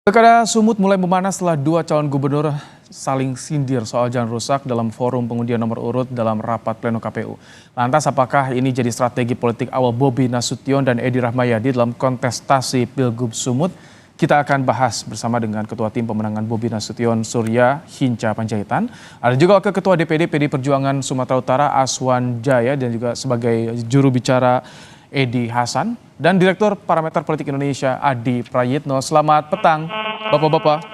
Pilkada Sumut mulai memanas setelah dua calon gubernur saling sindir soal jalan rusak dalam forum pengundian nomor urut dalam rapat pleno KPU. Lantas apakah ini jadi strategi politik awal Bobi Nasution dan Edi Rahmayadi dalam kontestasi Pilgub Sumut? Kita akan bahas bersama dengan Ketua Tim Pemenangan Bobi Nasution Surya Hinca Panjaitan. Ada juga Wakil Ketua DPD PD Perjuangan Sumatera Utara Aswan Jaya dan juga sebagai juru bicara Edi Hasan dan Direktur Parameter Politik Indonesia Adi Prayitno. Selamat petang, Bapak-bapak.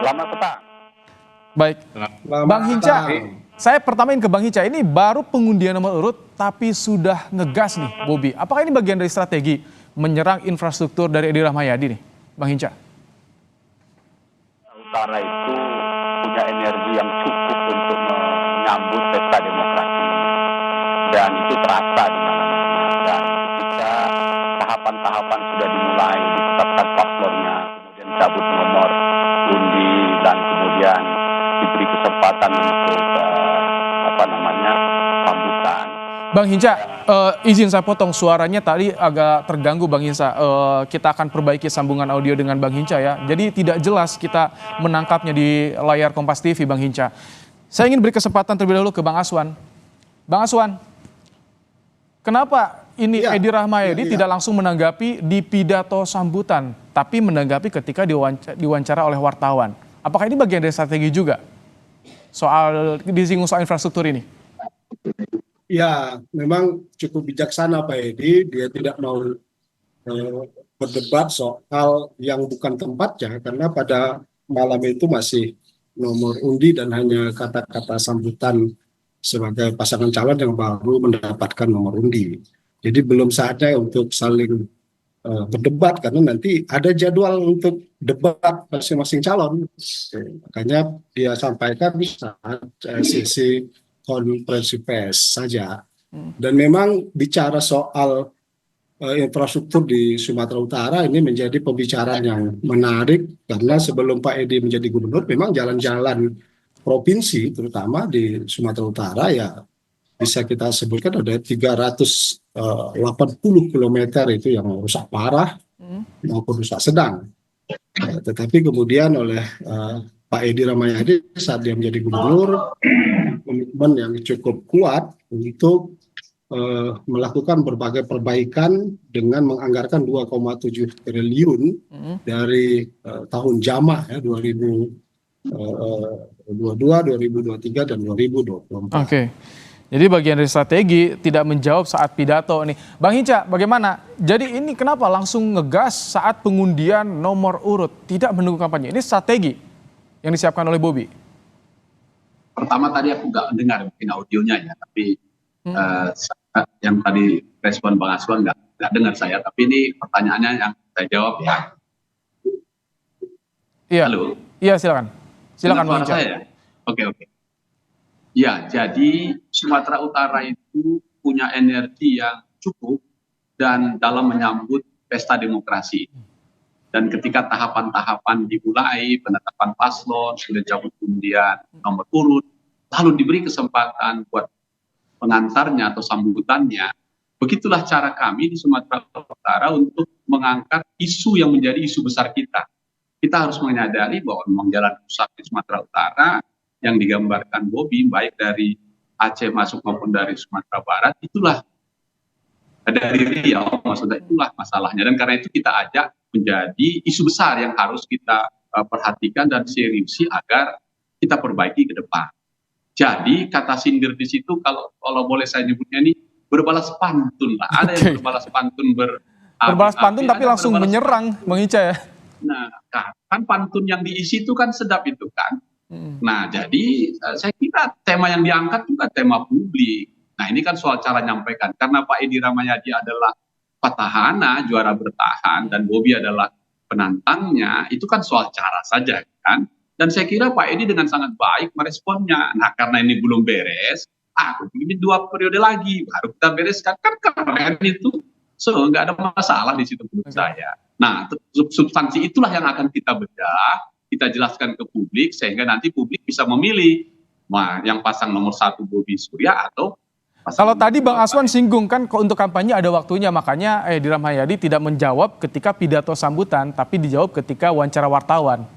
Selamat petang. Baik, Bang Hinca, saya pertamain ke Bang Hinca. Ini baru pengundian nomor urut tapi sudah ngegas nih Bobi. Apakah ini bagian dari strategi menyerang infrastruktur dari Edi Rahmayadi nih, Bang Hinca? Utara itu punya energi yang cukup untuk menyambut pesta demokrasi dan itu terasa di mana-mana. Dan ketika tahapan-tahapan sudah dimulai, ditetapkan paslonnya, kemudian cabut nomor undi dan kemudian diberi kesempatan untuk sambutan. Bang Hinca, izin saya potong suaranya tadi agak terganggu Bang Hinca. Kita akan perbaiki sambungan audio dengan Bang Hinca ya. Jadi tidak jelas kita menangkapnya di layar Kompas TV Bang Hinca. Saya ingin beri kesempatan terlebih dahulu ke Bang Aswan. Bang Aswan, kenapa ini Edi Rahmayadi tidak langsung menanggapi di pidato sambutan, tapi menanggapi ketika diwawancara oleh wartawan? Apakah ini bagian dari strategi juga soal disinggung soal infrastruktur ini? Ya, memang cukup bijaksana Pak Edi, dia tidak mau berdebat soal yang bukan tempatnya, karena pada malam itu masih nomor undi dan hanya kata-kata sambutan sebagai pasangan calon yang baru mendapatkan nomor undi. Jadi belum saatnya untuk saling berdebat, karena nanti ada jadwal untuk debat masing-masing calon. Makanya dia sampaikan saat sesi konferensi pers saja. Dan memang bicara soal infrastruktur di Sumatera Utara ini menjadi pembicaraan yang menarik, karena sebelum Pak Edi menjadi gubernur memang jalan-jalan provinsi terutama di Sumatera Utara ya bisa kita sebutkan ada 380 km itu yang rusak parah maupun rusak sedang. Tetapi kemudian oleh Pak Edi Rahmayadi saat dia menjadi gubernur, komitmen yang cukup kuat untuk melakukan berbagai perbaikan dengan menganggarkan 2,7 triliun dari tahun jamah ya 2022, 2023 dan 2024. Oke. Jadi bagian dari strategi tidak menjawab saat pidato nih. Bang Hinca, bagaimana? Jadi ini kenapa langsung ngegas saat pengundian nomor urut, tidak menunggu kampanye? Ini strategi yang disiapkan oleh Bobi. Pertama tadi aku nggak dengar mungkin audionya ya, tapi yang tadi respon Bang Aswan nggak dengar saya, tapi ini pertanyaannya yang saya jawab ya. Iya. Halo. Iya silakan. Silakan Bang Hinca. Ya? Oke. Ya, jadi Sumatera Utara itu punya energi yang cukup dan dalam menyambut pesta demokrasi. Dan ketika tahapan-tahapan dimulai, penetapan paslon, sudah cabut undian nomor urut, lalu diberi kesempatan buat pengantarnya atau sambutannya, begitulah cara kami di Sumatera Utara untuk mengangkat isu yang menjadi isu besar kita. Kita harus menyadari bahwa memang jalan rusak di Sumatera Utara yang digambarkan Bobi, baik dari Aceh masuk maupun dari Sumatera Barat, itulah dari Riau, maksudnya itulah masalahnya. Dan karena itu kita ajak menjadi isu besar yang harus kita perhatikan dan seriusi agar kita perbaiki ke depan. Jadi kata sindir di situ kalau boleh saya nyebutnya ini berbalas pantun lah. Ada yang berbalas pantun berbalas pantun tapi langsung menyerang Bang Hinca ya. Nah, kan pantun yang diisi itu kan sedap itu kan. Nah, jadi saya kira tema yang diangkat juga tema publik. Nah, ini kan soal cara nyampaikan. Karena Pak Edi Rahmayadi adalah petahana, juara bertahan, dan Bobi adalah penantangnya, itu kan soal cara saja kan. Dan saya kira Pak Edi dengan sangat baik meresponnya. Nah, karena ini belum beres, ini 2 periode lagi, baru kita bereskan. Kan keren itu. So, nggak ada masalah di situ menurut saya. Nah, substansi itulah yang akan kita bedah, kita jelaskan ke publik, sehingga nanti publik bisa memilih yang pasang nomor 1 Bobi Surya atau Kalau tadi Bang Aswan singgung kan untuk kampanye ada waktunya, makanya Edi Rahmayadi tidak menjawab ketika pidato sambutan, tapi dijawab ketika wawancara wartawan.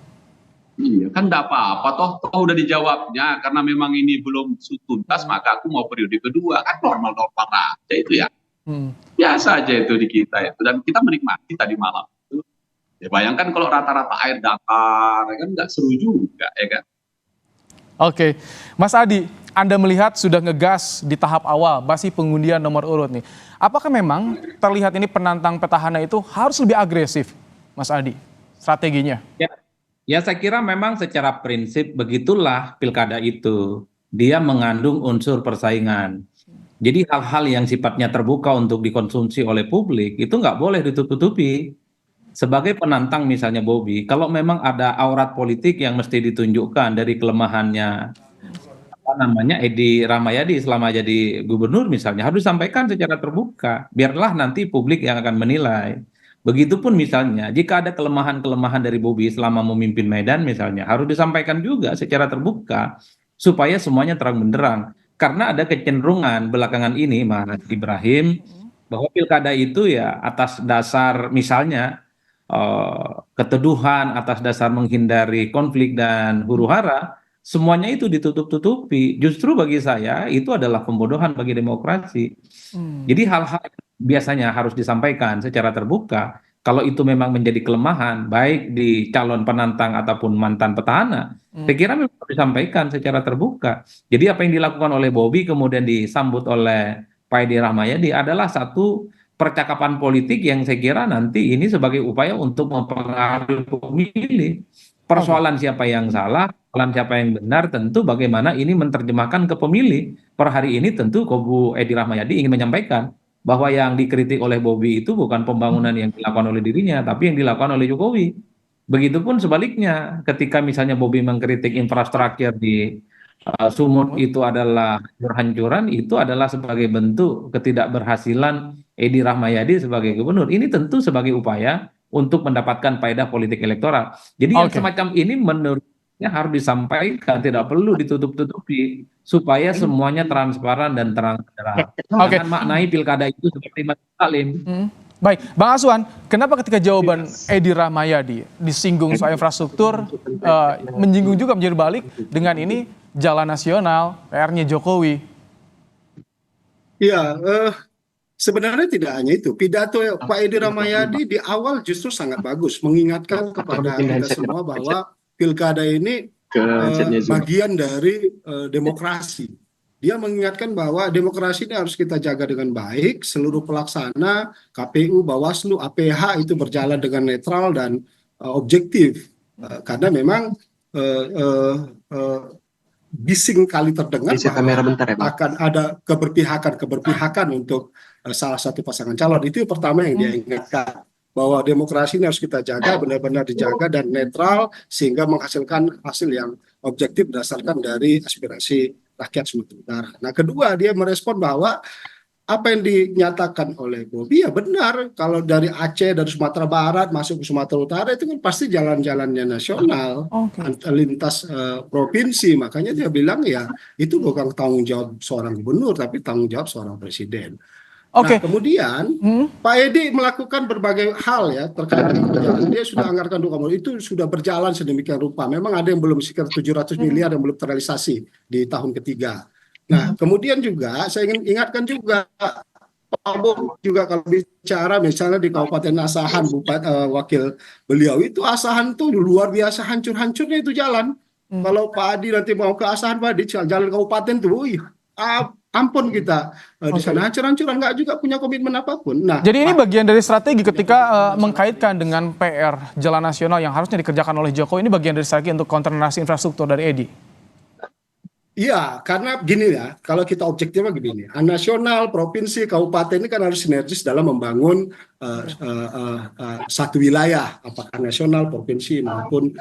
Iya, kan enggak apa-apa, toh udah dijawabnya, karena memang ini belum tuntas, maka aku mau periode kedua, kan normal-normal aja itu ya. Biasa aja itu di kita itu, dan kita menikmati tadi malam itu. Ya bayangkan kalau rata-rata air datar, kan nggak seru juga, ya kan? Oke, Mas Adi, Anda melihat sudah ngegas di tahap awal, masih pengundian nomor urut nih. Apakah memang terlihat ini penantang petahana itu harus lebih agresif, Mas Adi, strateginya? Ya, saya kira memang secara prinsip begitulah pilkada itu. Dia mengandung unsur persaingan. Jadi hal-hal yang sifatnya terbuka untuk dikonsumsi oleh publik itu nggak boleh ditutup-tutupi. Sebagai penantang misalnya Bobi, kalau memang ada aurat politik yang mesti ditunjukkan dari kelemahannya Edi Rahmayadi selama jadi gubernur misalnya harus disampaikan secara terbuka. Biarlah nanti publik yang akan menilai. Begitupun misalnya jika ada kelemahan-kelemahan dari Bobi selama memimpin Medan misalnya harus disampaikan juga secara terbuka supaya semuanya terang benderang. Karena ada kecenderungan belakangan ini Mas Ibrahim bahwa pilkada itu ya atas dasar misalnya keteduhan, atas dasar menghindari konflik dan huru-hara, semuanya itu ditutup-tutupi. Justru bagi saya itu adalah pembodohan bagi demokrasi. Jadi hal-hal biasanya harus disampaikan secara terbuka. Kalau itu memang menjadi kelemahan, baik di calon penantang ataupun mantan petahana, saya kira memang harus disampaikan secara terbuka. Jadi apa yang dilakukan oleh Bobi kemudian disambut oleh Pak Edi Rahmayadi adalah satu percakapan politik yang saya kira nanti ini sebagai upaya untuk mempengaruhi pemilih. Persoalan siapa yang salah, persoalan siapa yang benar, tentu bagaimana ini menerjemahkan ke pemilih. Per hari ini tentu Kubu Edi Rahmayadi ingin menyampaikan bahwa yang dikritik oleh Bobi itu bukan pembangunan yang dilakukan oleh dirinya, tapi yang dilakukan oleh Jokowi. Begitupun sebaliknya, ketika misalnya Bobi mengkritik infrastruktur di Sumut itu adalah hancur-hancuran, itu adalah sebagai bentuk ketidakberhasilan Edi Rahmayadi sebagai gubernur. Ini tentu sebagai upaya untuk mendapatkan faedah politik elektoral. Jadi yang semacam ini menurutnya harus disampaikan, tidak perlu ditutup-tutupi supaya semuanya transparan dan terang-terang. Jangan maknai pilkada itu seperti Mas Salim. Baik, Bang Aswan, kenapa ketika jawaban Edi Rahmayadi disinggung soal infrastruktur, menyinggung juga menjadi balik dengan ini jalan nasional, PR-nya Jokowi? Ya, sebenarnya tidak hanya itu. Pidato Pak Edi Rahmayadi di awal justru sangat bagus, mengingatkan kepada kita semua bahwa pilkada ini bagian dari demokrasi. Dia mengingatkan bahwa demokrasi ini harus kita jaga dengan baik, seluruh pelaksana, KPU, Bawaslu, APH itu berjalan dengan netral dan objektif. Karena memang bising kali terdengar akan ada keberpihakan untuk salah satu pasangan calon. Itu yang pertama yang dia ingatkan, bahwa demokrasi ini harus kita jaga, benar-benar dijaga dan netral sehingga menghasilkan hasil yang objektif berdasarkan dari aspirasi rakyat Sumatera Utara. Nah, kedua dia merespon bahwa apa yang dinyatakan oleh Bobi ya benar, kalau dari Aceh, dari Sumatera Barat masuk ke Sumatera Utara itu kan pasti jalan-jalannya nasional, lintas provinsi. Makanya dia bilang ya itu bukan tanggung jawab seorang gubernur tapi tanggung jawab seorang presiden. Nah, kemudian Pak Edi melakukan berbagai hal ya terkait dengan jalan. Dia sudah anggarkan 2, itu sudah berjalan sedemikian rupa. Memang ada yang belum sekitar 700 miliar yang belum terrealisasi di tahun ketiga. Nah, kemudian juga saya ingin ingatkan juga Pak Bob juga kalau bicara misalnya di Kabupaten Asahan, wakil beliau itu Asahan tuh luar biasa hancur-hancurnya itu jalan. Kalau Pak Adi nanti mau ke Asahan, Pak Adi jalan kabupaten tuh, ampun kita di sana hancur-hancuran, nggak juga punya komitmen apapun. Nah, jadi ini bagian dari strategi ketika mengkaitkan dengan PR jalan nasional yang harusnya dikerjakan oleh Jokowi, ini bagian dari strategi untuk counter narasi infrastruktur dari Edi. Iya, karena gini ya, kalau kita objektifnya begini, nasional, provinsi, kabupaten ini kan harus sinergis dalam membangun satu wilayah, apakah nasional, provinsi maupun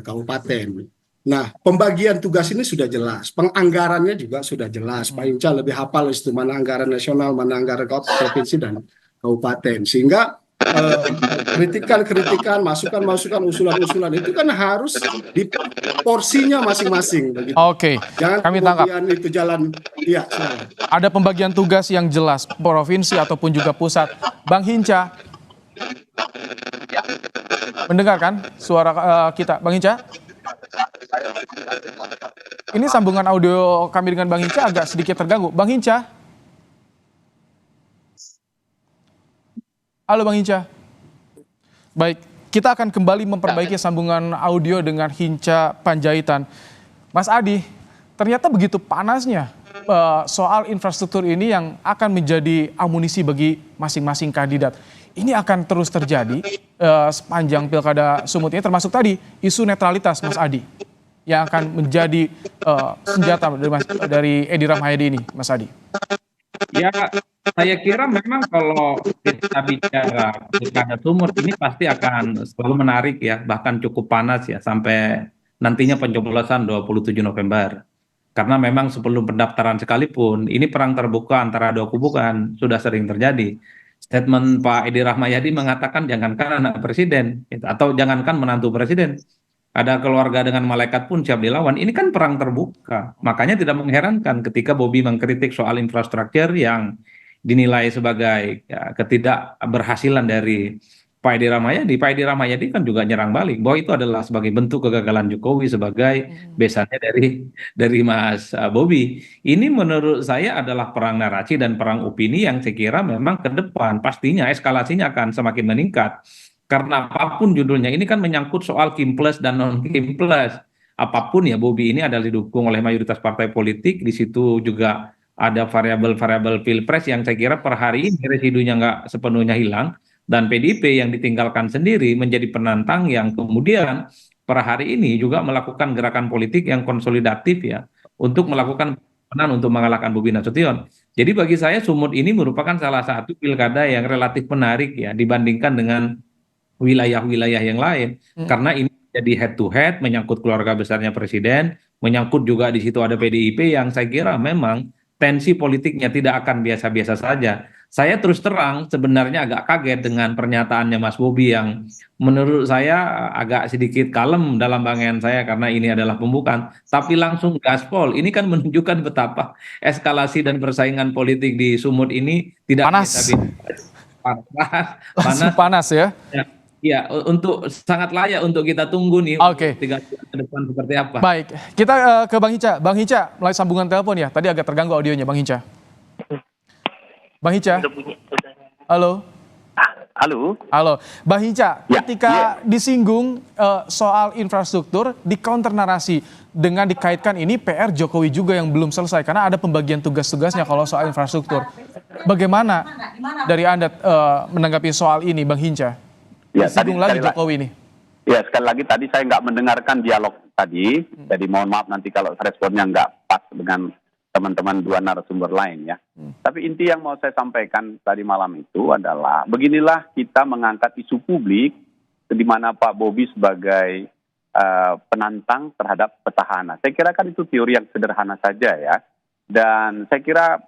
kabupaten. Nah, pembagian tugas ini sudah jelas, penganggarannya juga sudah jelas. Pak Inca lebih hafal itu mana anggaran nasional, mana anggaran provinsi dan kabupaten. Sehingga kritikan-kritikan, masukan-masukan, usulan-usulan itu kan harus di porsinya masing-masing begitu. Oke, Jangan kami tangkap. kemudian itu jalan, iya. Ada pembagian tugas yang jelas, provinsi ataupun juga pusat. Bang Hinca, mendengarkan suara kita, Bang Hinca? Ini sambungan audio kami dengan Bang Hinca agak sedikit terganggu. Bang Hinca? Halo Bang Hinca. Baik, kita akan kembali memperbaiki sambungan audio dengan Hinca Panjaitan. Mas Adi, ternyata begitu panasnya soal infrastruktur ini yang akan menjadi amunisi bagi masing-masing kandidat. Ini akan terus terjadi sepanjang Pilkada Sumut ini, termasuk tadi isu netralitas, Mas Adi, yang akan menjadi senjata dari Edi Rahmayadi ini, Mas Adi. Ya, saya kira memang kalau kita bicara Pilkada Sumut ini pasti akan selalu menarik ya, bahkan cukup panas ya sampai nantinya pencoblosan 27 November. Karena memang sebelum pendaftaran sekalipun, ini perang terbuka antara dua kubu kan sudah sering terjadi. Statement Pak Edi Rahmayadi mengatakan jangankan anak presiden atau jangankan menantu presiden, ada keluarga dengan malaikat pun siap dilawan. Ini kan perang terbuka. Makanya tidak mengherankan ketika Bobi mengkritik soal infrastruktur yang dinilai sebagai ketidakberhasilan dari Pak Edi Rahmayadi. Pak Edi Rahmayadi kan juga nyerang balik bahwa itu adalah sebagai bentuk kegagalan Jokowi sebagai besannya dari Mas Bobi. Ini menurut saya adalah perang narasi dan perang opini yang saya kira memang ke depan pastinya eskalasinya akan semakin meningkat. Karena apapun judulnya, ini kan menyangkut soal Kim Plus dan non-Kim Plus. Apapun ya, Bobi ini adalah didukung oleh mayoritas partai politik. Di situ juga ada variabel-variabel pilpres yang saya kira per hari ini residunya nggak sepenuhnya hilang. Dan PDIP yang ditinggalkan sendiri menjadi penantang yang kemudian per hari ini juga melakukan gerakan politik yang konsolidatif ya. Untuk melakukan pemenang untuk mengalahkan Bobi Nasution. Jadi bagi saya Sumut ini merupakan salah satu pilkada yang relatif menarik ya dibandingkan dengan wilayah-wilayah yang lain, karena ini jadi head to head menyangkut keluarga besarnya presiden, menyangkut juga di situ ada PDIP yang saya kira memang tensi politiknya tidak akan biasa-biasa saja. Saya terus terang sebenarnya agak kaget dengan pernyataannya Mas Bobi yang menurut saya agak sedikit kalem dalam banggaan saya karena ini adalah pembukaan, tapi langsung gaspol. Ini kan menunjukkan betapa eskalasi dan persaingan politik di Sumut ini tidak panas. Panas ya. Ya, untuk sangat layak untuk kita tunggu nih. Oke. 3 bulan ke depan seperti apa. Baik, kita ke Bang Hinca. Bang Hinca, melalui sambungan telepon ya. Tadi agak terganggu audionya, Bang Hinca. Bang Hinca. Halo. Halo. Halo, Bang Hinca. Ya, ketika disinggung soal infrastruktur, di counter narasi dengan dikaitkan ini PR Jokowi juga yang belum selesai karena ada pembagian tugas-tugasnya kalau soal infrastruktur. Bagaimana dari Anda menanggapi soal ini, Bang Hinca? Ya, disinggung lagi Jokowi ini. Ya, sekali lagi tadi saya nggak mendengarkan dialog tadi, jadi mohon maaf nanti kalau responnya nggak pas dengan teman-teman dua narasumber lain ya. Tapi inti yang mau saya sampaikan tadi malam itu adalah, beginilah kita mengangkat isu publik di mana Pak Bobi sebagai penantang terhadap petahana. Saya kira kan itu teori yang sederhana saja ya. Dan saya kira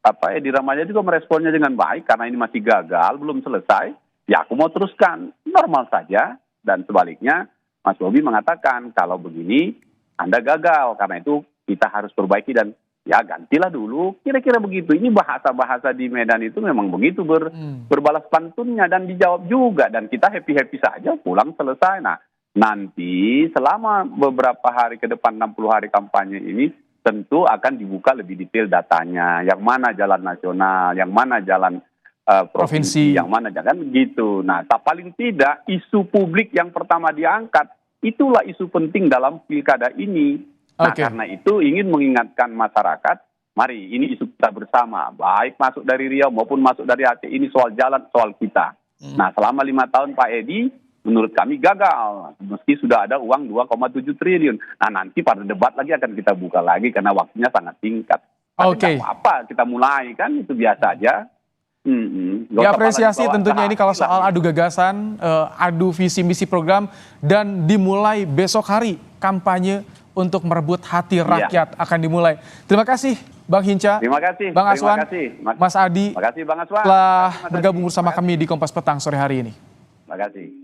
Pak Edi Rahmayadi juga meresponnya dengan baik karena ini masih gagal, belum selesai. Ya aku mau teruskan, normal saja. Dan sebaliknya, Mas Bobi mengatakan kalau begini Anda gagal, karena itu kita harus perbaiki dan ya gantilah dulu. Kira-kira begitu. Ini bahasa-bahasa di Medan itu memang begitu berbalas pantunnya dan dijawab juga. Dan kita happy-happy saja pulang selesai. Nah nanti selama beberapa hari ke depan 60 hari kampanye ini tentu akan dibuka lebih detail datanya. Yang mana jalan nasional, yang mana jalan provinsi, yang mana jangan gitu. Nah, paling tidak isu publik yang pertama diangkat itulah isu penting dalam pilkada ini. Nah, karena itu ingin mengingatkan masyarakat, mari ini isu kita bersama, baik masuk dari Riau maupun masuk dari Aceh, ini soal jalan, soal kita. Nah, selama 5 tahun Pak Edi, menurut kami gagal, meski sudah ada uang 2,7 triliun. Nah, nanti pada debat lagi akan kita buka lagi karena waktunya sangat singkat. Tapi tidak apa-apa, kita mulai kan itu biasa aja. Diapresiasi tentunya ini kalau soal adu gagasan, adu visi misi program dan dimulai besok hari kampanye untuk merebut hati rakyat akan dimulai. Terima kasih Bang Hinca, Terima kasih. Bang Aswan, Terima kasih. Mas Adi Terima kasih Bang Aswan. telah Terima kasih, Mas bergabung bersama Adi. kami di Kompas Petang sore hari ini. Terima kasih.